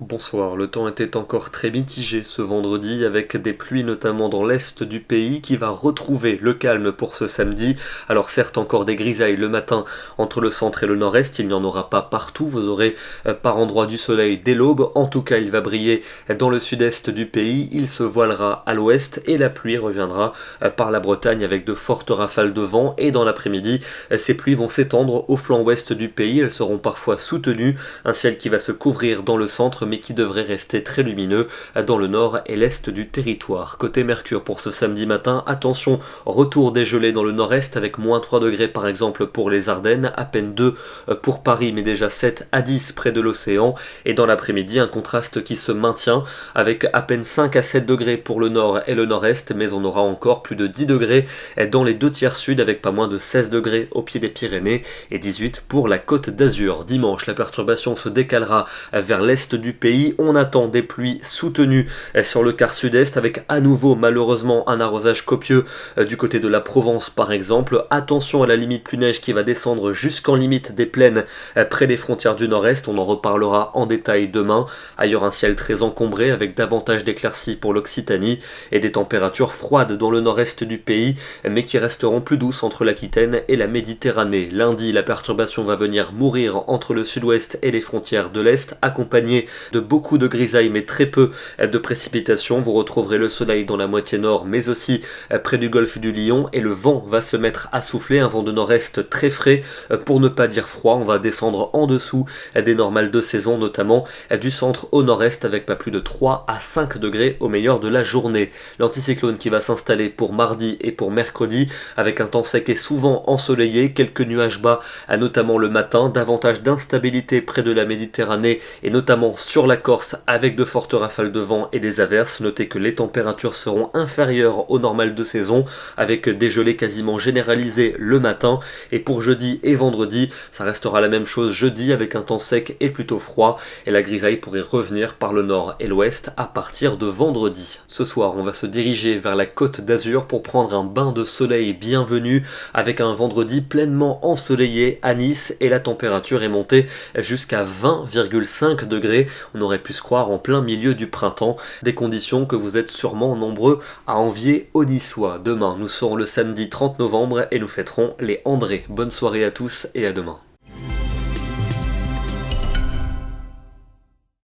Bonsoir, le temps était encore très mitigé ce vendredi avec des pluies notamment dans l'est du pays qui va retrouver le calme pour ce samedi. Alors certes encore des grisailles le matin entre le centre et le nord-est, il n'y en aura pas partout, vous aurez par endroits du soleil dès l'aube, en tout cas il va briller dans le sud-est du pays, il se voilera à l'ouest et la pluie reviendra par la Bretagne avec de fortes rafales de vent et dans l'après-midi ces pluies vont s'étendre au flanc ouest du pays, elles seront parfois soutenues, un ciel qui va se couvrir dans le centre mais qui devrait rester très lumineux dans le nord et l'est du territoire. Côté Mercure pour ce samedi matin, attention, retour des gelées dans le nord-est avec moins 3 degrés par exemple pour les Ardennes, à peine 2 pour Paris mais déjà 7 à 10 près de l'océan et dans l'après-midi un contraste qui se maintient avec à peine 5 à 7 degrés pour le nord et le nord-est mais on aura encore plus de 10 degrés dans les deux tiers sud avec pas moins de 16 degrés au pied des Pyrénées et 18 pour la Côte d'Azur. Dimanche, la perturbation se décalera vers l'est du pays, on attend des pluies soutenues sur le quart sud-est avec à nouveau malheureusement un arrosage copieux du côté de la Provence par exemple. Attention à la limite pluie-neige qui va descendre jusqu'en limite des plaines près des frontières du nord-est, on en reparlera en détail demain. Ailleurs un ciel très encombré avec davantage d'éclaircies pour l'Occitanie et des températures froides dans le nord-est du pays mais qui resteront plus douces entre l'Aquitaine et la Méditerranée. Lundi, la perturbation va venir mourir entre le sud-ouest et les frontières de l'est accompagnée de beaucoup de grisailles mais très peu de précipitations. Vous retrouverez le soleil dans la moitié nord mais aussi près du golfe du Lion et le vent va se mettre à souffler, un vent de nord-est très frais pour ne pas dire froid. On va descendre en dessous des normales de saison, notamment du centre au nord-est avec pas plus de 3 à 5 degrés au meilleur de la journée. L'anticyclone qui va s'installer pour mardi et pour mercredi avec un temps sec et souvent ensoleillé, quelques nuages bas notamment le matin, davantage d'instabilité près de la Méditerranée et notamment sur la Corse avec de fortes rafales de vent et des averses. Notez que les températures seront inférieures aux normales de saison avec des gelées quasiment généralisées le matin et pour jeudi et vendredi ça restera la même chose jeudi avec un temps sec et plutôt froid et la grisaille pourrait revenir par le nord et l'ouest à partir de vendredi. Ce soir on va se diriger vers la Côte d'Azur pour prendre un bain de soleil bienvenu avec un vendredi pleinement ensoleillé à Nice et la température est montée jusqu'à 20,5 degrés. On aurait pu se croire en plein milieu du printemps, des conditions que vous êtes sûrement nombreux à envier aux Niçois. Demain, nous serons le samedi 30 novembre et nous fêterons les Andrés. Bonne soirée à tous et à demain.